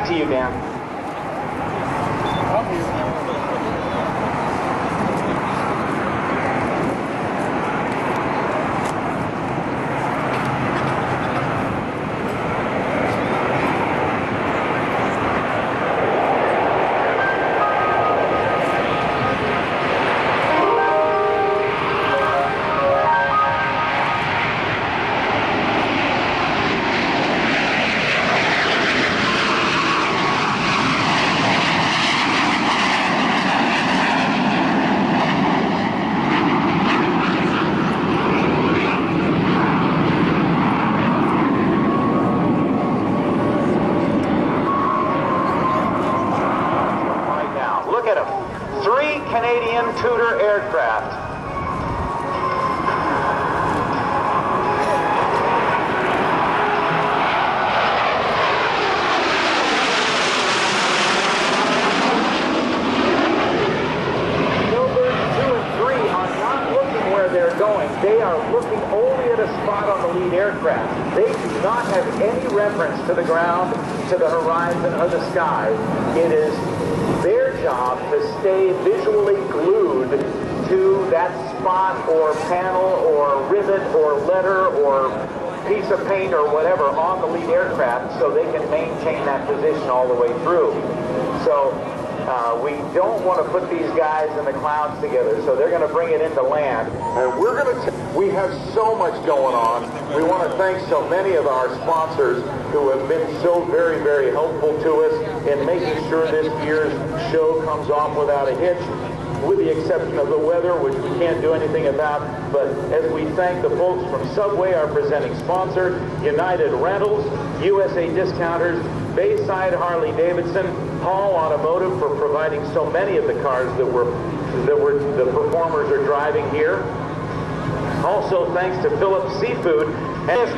to you, Dan. Canadian Tudor aircraft. Snowbirds 2 and 3 are not looking where they're going. They are looking only at a spot on the lead aircraft. They do not have any reference to the ground, to the horizon, or the sky. It is their job to stay visually glued to that spot or panel or rivet or letter or piece of paint or whatever on the lead aircraft so they can maintain that position all the way through. So we don't want to put these guys in the clouds together, so they're going to bring it into land. And we have so much going on. We want to thank so many of our sponsors who have been so very, very helpful to us in making sure this year's show comes off without a hitch, with the exception of the weather, which we can't do anything about. But as we thank the folks from Subway, our presenting sponsor, United Rentals, USA Discounters, Bayside Harley-Davidson, Hall Automotive for providing so many of the cars that the performers are driving here. Also thanks to Phillips Seafood. And